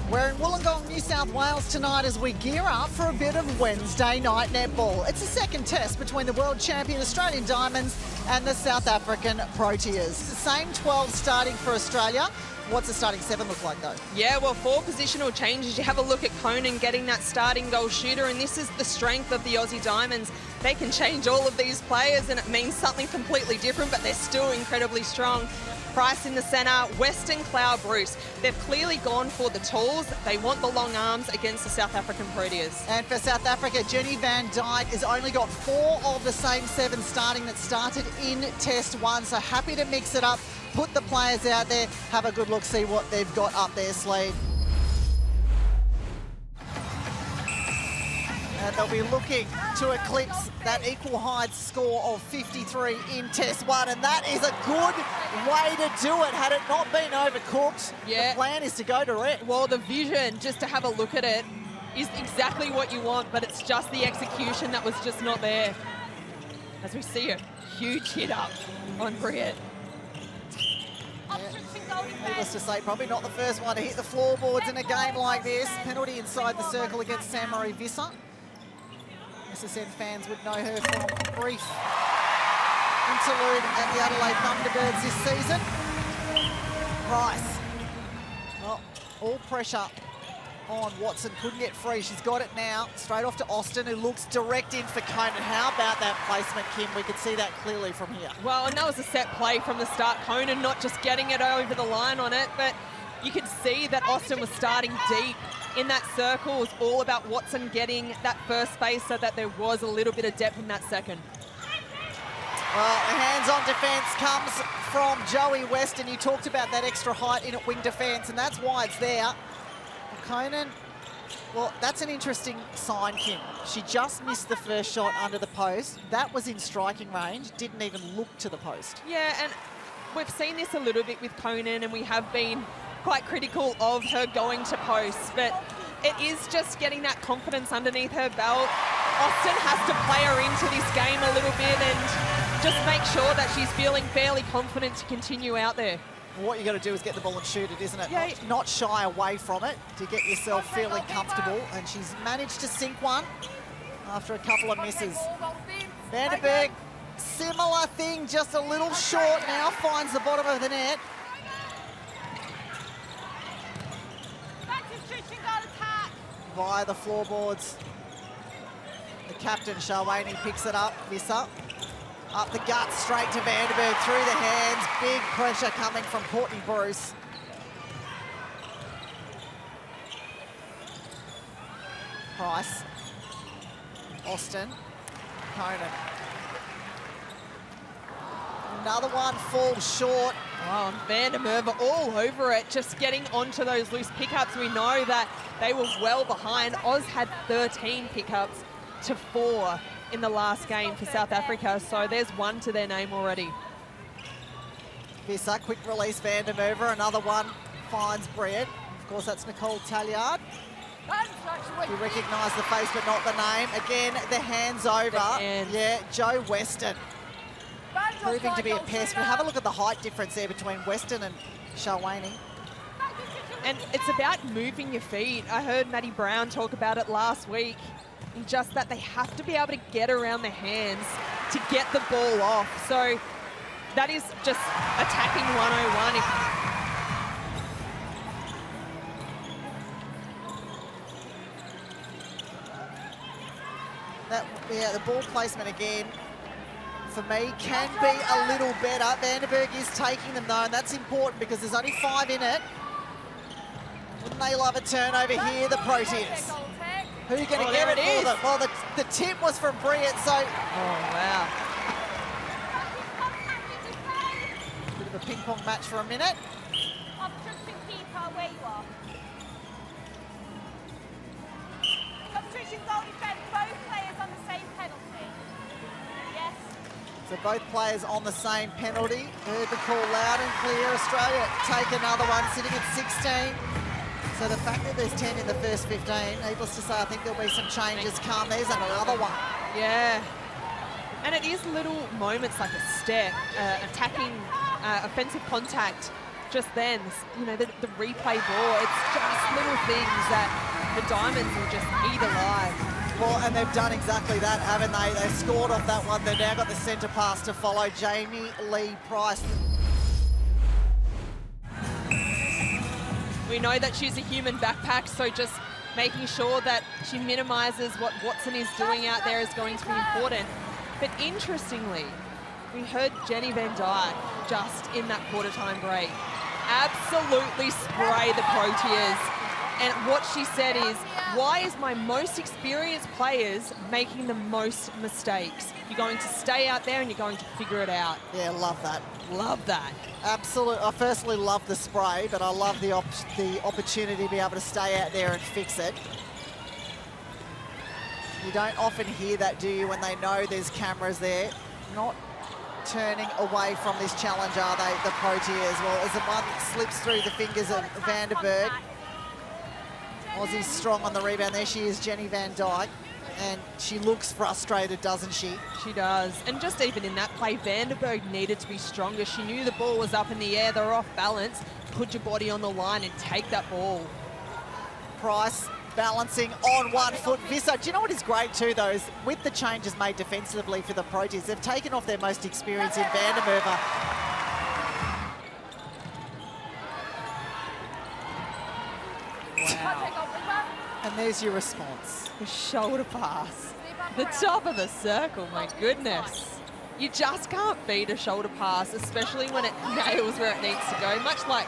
We're in Wollongong, New South Wales tonight as we gear up for a bit of Wednesday night netball. It's the second test between the world champion Australian Diamonds and the South African Proteas. The same 12 starting for Australia. What's the starting 7 look like though? Yeah, well, 4 positional changes. You have a look at Conan getting that starting goal shooter, and this is the strength of the Aussie Diamonds. They can change all of these players and it means something completely different, but they're still incredibly strong. Price in the centre, Weston, Cloud, Bruce. They've clearly gone for the tools. They want the long arms against the South African Proteas. And for South Africa, Jenny Van Dyke has only got 4 of the same 7 starting that started in Test 1, so happy to mix it up, put the players out there, have a good look, see what they've got up their sleeve. And they'll be looking to eclipse that equal height score of 53 in Test 1, and that is a good way to do it. Had it not been overcooked, the plan is to go direct. Well, the vision, just to have a look at it, is exactly what you want, but it's just the execution that was just not there. As we see a huge hit up on Brilliance. Needless to say, probably not the first one to hit the floorboards in a game like this. Penalty inside the circle against Saint-Marie Visser. SSN fans would know her from a brief interlude at the Adelaide Thunderbirds this season. Price. Well, all pressure on Watson, couldn't get free. She's got it now. Straight off to Austin, who looks direct in for Conan. How about that placement, Kim? We could see that clearly from here. Well, and that was a set play from the start. Conan not just getting it over the line on it, but you could see that Austin was starting deep in that circle. It was all about Watson getting that first space so that there was a little bit of depth in that second. Well, the hands-on defence comes from Joey Weston. You talked about that extra height in at wing defence, and that's why it's there. Conan, well, that's an interesting sign, Kim. She just missed the first shot under the post. That was in striking range, didn't even look to the post. Yeah, and we've seen this a little bit with Conan, and we have been quite critical of her going to post, but it is just getting that confidence underneath her belt. Austin has to play her into this game a little bit and just make sure that she's feeling fairly confident to continue out there. Well, what you got to do is get the ball and shoot it, isn't it? Yeah. Not shy away from it to get yourself feeling comfortable, and she's managed to sink one after a couple of misses. Vandenberg, similar thing, just a little short now, finds the bottom of the net. Via the floorboards. The captain, Shalwani, picks it up. Visser. Up the gut, straight to Vandenberg, through the hands. Big pressure coming from Courtney Bruce. Price. Austin. Conan. Another one falls short. Oh, and Vandermeer all over it, just getting onto those loose pickups. We know that they were well behind. Oz had 13 pickups to 4 in the last game for South Africa, so there's 1 to their name already. Visser, quick release, Vandermeer, another one finds Brett. Of course, that's Nicole Talliard. You recognise the face, but not the name. Again, the hands over. Yeah, Joe Weston. Proving to be a pest, but have a look at the height difference there between Weston and Shalwani. And it's about moving your feet. I heard Maddie Brown talk about it last week, and just that they have to be able to get around their hands to get the ball off. So that is just attacking 101. Yeah, the ball placement again, for me, can be a little better. Vandenberg is taking them though, and that's important because there's only 5 in it. Wouldn't they love a turnover here, the Proteas? Who are you going to get it for them? Well, the tip was from Brilliance, so... Oh, wow. Bit of a ping-pong match for a minute. Where you are. Substitution goal defence, both players on the same penalty. Yes. So both players on the same penalty. Heard the call loud and clear. Australia take another one, sitting at 16. So the fact that there's 10 in the first 15, needless to say, I think there'll be some changes come. There's another one. Yeah. And it is little moments like a step, attacking, offensive contact. Just then, you know, the replay ball, it's just little things that the Diamonds will just eat alive. Well, and they've done exactly that, haven't they? They've scored off that one. They've now got the centre pass to follow. Jamie Lee Price. We know that she's a human backpack, so just making sure that she minimises what Watson is doing out there is going to be important. But interestingly, we heard Jenny Van Dyke just in that quarter-time break absolutely spray the Proteas. And what she said is, why is my most experienced players making the most mistakes? You're going to stay out there and you're going to figure it out. Yeah, love that. Love that. Absolutely. I firstly love the spray, but I love the opportunity to be able to stay out there and fix it. You don't often hear that, do you, when they know there's cameras there? Not turning away from this challenge, are they, the Proteas? Well, as the one slips through the fingers of Vandenberg. Aussie's strong on the rebound. There she is, Jenny Van Dyke. And she looks frustrated, doesn't she? She does. And just even in that play, Vandenberg needed to be stronger. She knew the ball was up in the air. They were off balance. Put your body on the line and take that ball. Price balancing on 1 foot. Visser, do you know what is great too, though, is with the changes made defensively for the Proteas, they've taken off their most experienced in Vandermerve. And there's your response. The shoulder pass. The top of the circle, my goodness. You just can't beat a shoulder pass, especially when it nails where it needs to go, much like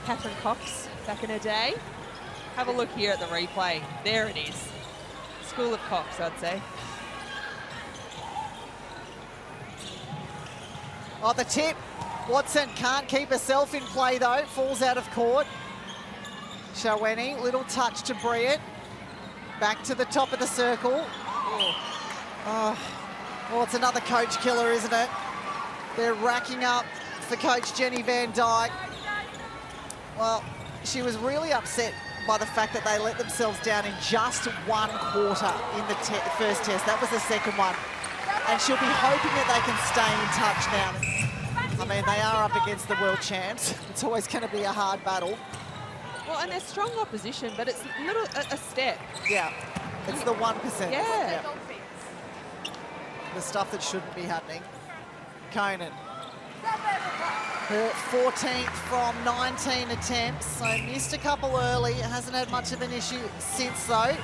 Catherine Cox back in her day. Have a look here at the replay. There it is. School of Cox, I'd say. Oh, the tip. Watson can't keep herself in play, though. Falls out of court. Shaweni, little touch to Brilliant. Back to the top of the circle. Oh, well, it's another coach killer, isn't it? They're racking up for Coach Jenny Van Dyke. Well, she was really upset by the fact that they let themselves down in just 1 quarter in the first test. That was the second one. And she'll be hoping that they can stay in touch now. I mean, they are up against the world champs. It's always going to be a hard battle. Well, and they're strong opposition, but it's a step. Yeah, it's the 1%. Yeah. The stuff that shouldn't be happening. Conan. Her 14th from 19 attempts, so missed a couple early. Hasn't had much of an issue since, though.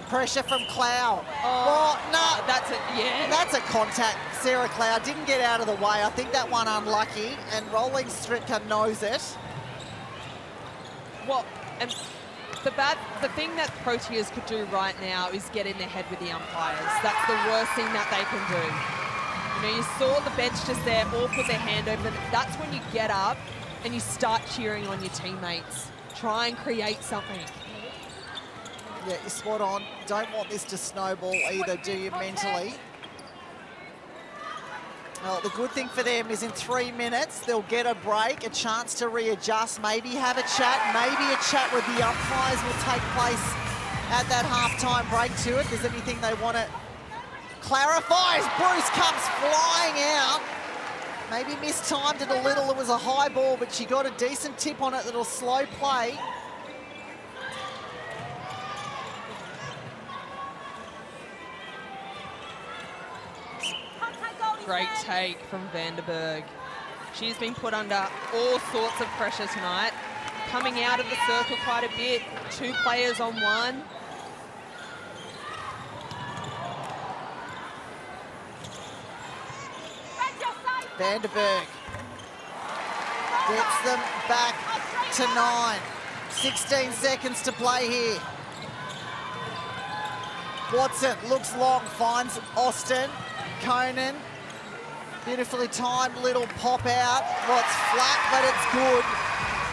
Pressure from Clow. Oh, no. That's a contact. Sarah Clow didn't get out of the way. I think that one unlucky, and Rolling Stritka knows it. Well, and the thing that Proteas could do right now is get in their head with the umpires. That's the worst thing that they can do. You know, you saw the bench just there, all put their hand over them. That's when you get up and you start cheering on your teammates. Try and create something. Yeah, you're spot on. Don't want this to snowball either, do you, mentally? Well, the good thing for them is in 3 minutes, they'll get a break, a chance to readjust, maybe have a chat. Maybe a chat with the umpires will take place at that halftime break to it. If there's anything they want to clarify as Bruce comes flying out. Maybe mistimed it a little. It was a high ball, but she got a decent tip on it that'll slow play. Great take from Vandenberg. She's been put under all sorts of pressure tonight. Coming out of the circle quite a bit. 2 players on 1. Vandenberg gets them back to 9. 16 seconds to play here. Watson looks long, finds Austin. Conan. Beautifully timed little pop out. Well, it's flat, but it's good.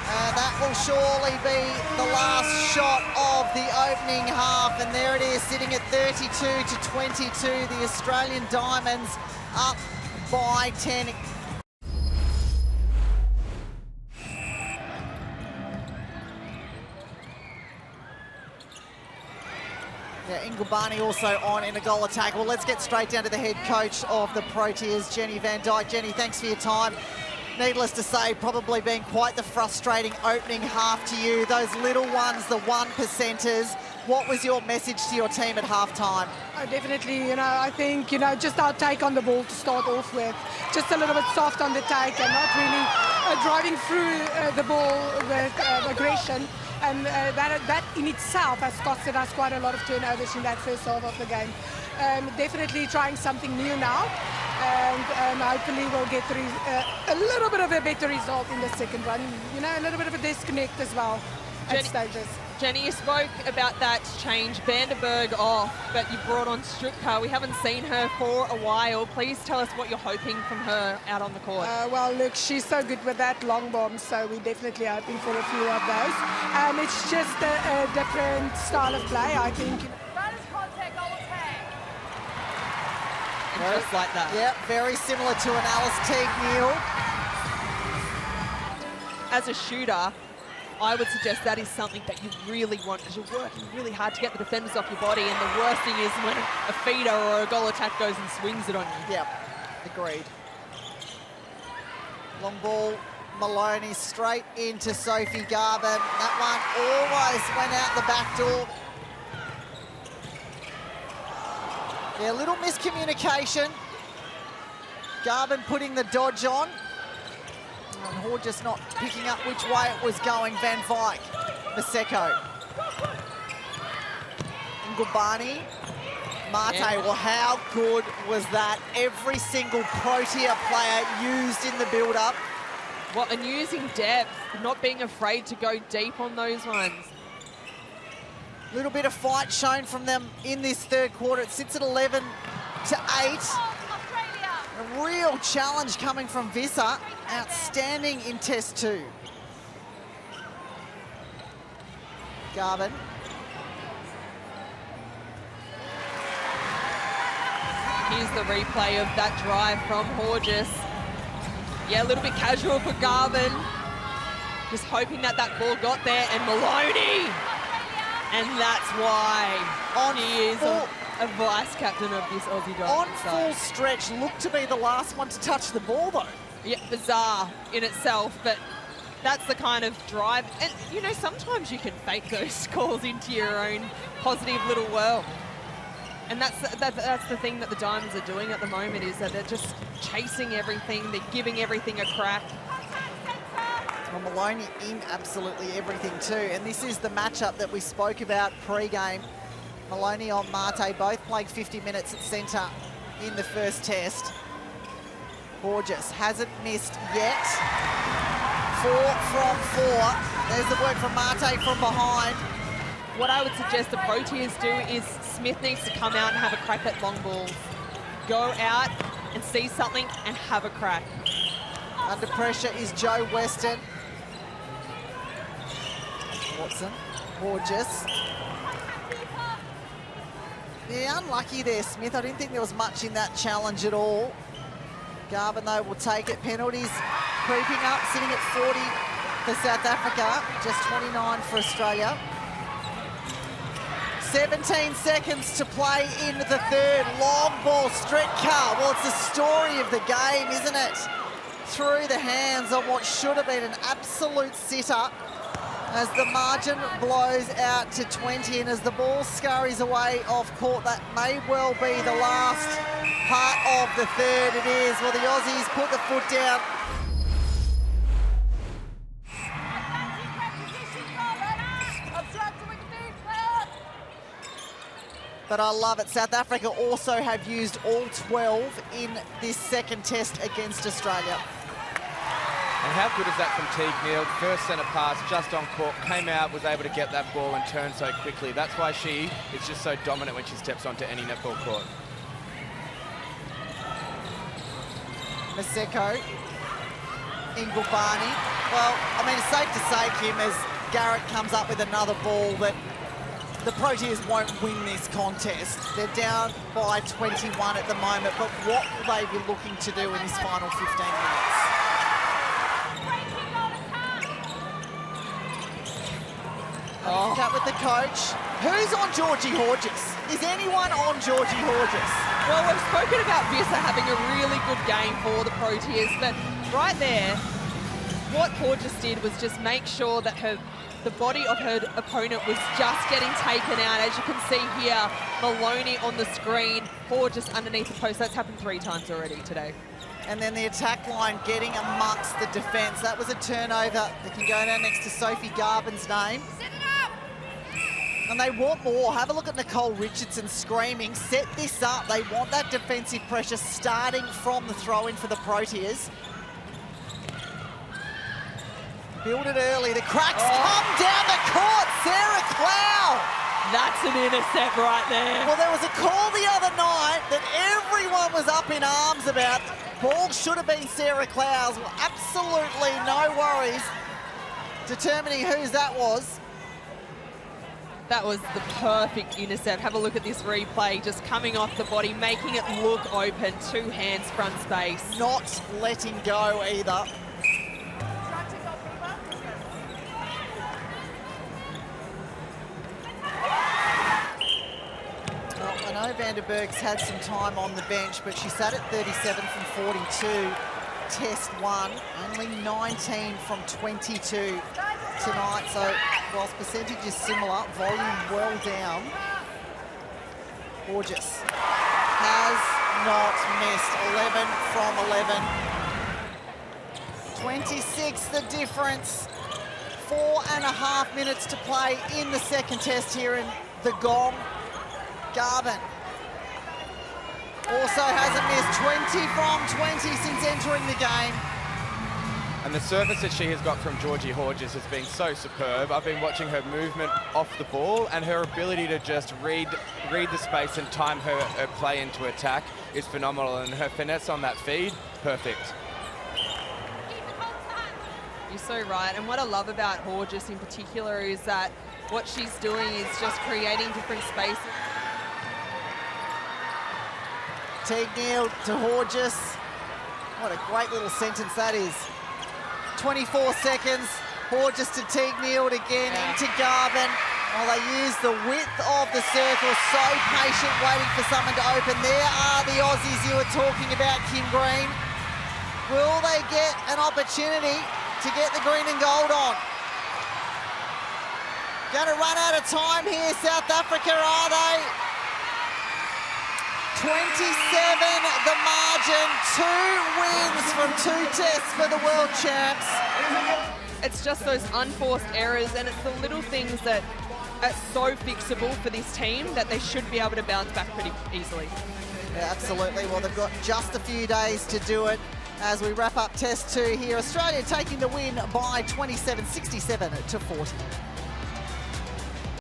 And that will surely be the last shot of the opening half. And there it is, sitting at 32-22. The Australian Diamonds up by 10. Yeah, Ingubani also on in a goal attack. Well, let's get straight down to the head coach of the Proteas, Jenny Van Dyke. Jenny, thanks for your time. needless to say, probably been quite the frustrating opening half to you. Those little ones, the 1%ers. What was your message to your team at halftime? Definitely, I think, just our take on the ball to start off with. Just a little bit soft on the take and not really driving through the ball with aggression. And that in itself has costed us quite a lot of turnovers in that first half of the game. Definitely trying something new now. And hopefully we'll get a little bit of a better result in the second one. A little bit of a disconnect as well at stages. Jenny, you spoke about that change, Vandenberg off, but you brought on Stripka. We haven't seen her for a while. Please tell us what you're hoping from her out on the court. Well, look, she's so good with that long bomb, so we're definitely hoping for a few of those. It's just a different style of play, I think. And just like that. Yep, very similar to an Alice Teague-Neal. As a shooter, I would suggest that is something that you really want, because you're working really hard to get the defenders off your body, and the worst thing is when a feeder or a goal attack goes and swings it on you. Yep, agreed. Long ball, Maloney straight into Sophie Garvin. That one almost went out the back door. Yeah, a little miscommunication. Garvin putting the dodge on. And Hall just not picking up which way it was going. Van Vyk, Maseko. Ngubani, Mate. Yeah. Well, how good was that? Every single Protea player used in the build-up. Well, and using depth, not being afraid to go deep on those ones. Little bit of fight shown from them in this third quarter. It sits at 11 to 8. A real challenge coming from Visser. Outstanding in test 2. Garvin. Here's the replay of that drive from Horges. Yeah, a little bit casual for Garvin. Just hoping that that ball got there, and Maloney. And that's why he is a vice captain of this Aussie Diamond On side. full stretch, looked to be the last one to touch the ball, though. Yeah, bizarre in itself, but that's the kind of drive. And, sometimes you can fake those calls into your own positive little world. And that's the thing that the Diamonds are doing at the moment, is that they're just chasing everything. They're giving everything a crack. Well, Maloney in absolutely everything too. And this is the matchup that we spoke about pre-game. Maloney on Mate, both playing 50 minutes at centre in the first test. Horges hasn't missed yet. 4 from 4. There's the work from Mate from behind. What I would suggest the Proteas do is Smith needs to come out and have a crack at long balls. Go out and see something and have a crack. Under pressure is Joe Weston. Watson, Horges. Yeah, unlucky there, Smith. I didn't think there was much in that challenge at all. Garvin, though, will take it. Penalties creeping up, sitting at 40 for South Africa, just 29 for Australia. 17 seconds to play in the third. Long ball, Stritka. Well, it's the story of the game, isn't it? Through the hands of what should have been an absolute sitter, as the margin blows out to 20, and as the ball scurries away off court, that may well be the last part of the third. It is. Well, the Aussies put the foot down. But I love it. South Africa also have used all 12 in this second test against Australia. And how good is that from Teague-Neal? First centre pass, just on court, came out, was able to get that ball and turn so quickly. That's why she is just so dominant when she steps onto any netball court. Maseko, Ngubani. Well, I mean, it's safe to say, Kim, as Garrett comes up with another ball, that the Proteas won't win this contest. They're down by 21 at the moment, but what will they be looking to do in this final 15 minutes? Chat with the coach. Who's on Georgie Horges? Is anyone on Georgie Horges? Well, we've spoken about Visser having a really good game for the Proteas, but right there, what Horges did was just make sure that the body of her opponent was just getting taken out. As you can see here, Maloney on the screen, Horges underneath the post. That's happened 3 times already today. And then the attack line getting amongst the defence. That was a turnover that can go down next to Sophie Garvin's name. And they want more. Have a look at Nicole Richardson screaming, set this up. They want that defensive pressure starting from the throw-in for the Proteas. Build it early. The cracks come down the court. Sarah Clow. That's an intercept right there. Well, there was a call the other night that everyone was up in arms about. Ball should have been Sarah Clow's. Well, absolutely no worries determining whose that was. That was the perfect intercept. Have a look at this replay, just coming off the body, making it look open, 2 hands front space. Not letting go either. Well, I know Vanderberg's had some time on the bench, but she sat at 37 from 42. Test 1, only 19 from 22 tonight, so whilst percentage is similar, volume well down. Horges has not missed, 11 from 11. 26 the difference, 4.5 minutes to play in the second test here in the Gong. Garvin also hasn't missed, 20 from 20 since entering the game. And the service that she has got from Georgie Horges has been so superb. I've been watching her movement off the ball, and her ability to just read the space and time her play into attack is phenomenal. And her finesse on that feed, perfect. You're so right. And what I love about Horges in particular is that what she's doing is just creating different spaces. Teague Neal to Horges. What a great little sentence that is. 24 seconds. Horges to Teague Neal again, into Garvin. Well, they use the width of the circle, so patient, waiting for someone to open. There are the Aussies you were talking about, Kim Green. Will they get an opportunity to get the green and gold on? Going to run out of time here, South Africa, are they? 27 the margin, 2 wins from 2 tests for the world champs. It's just those unforced errors, and it's the little things that are so fixable for this team that they should be able to bounce back pretty easily. Yeah, absolutely. Well, they've got just a few days to do it as we wrap up Test 2 here. Australia taking the win by 27, 67 to 40.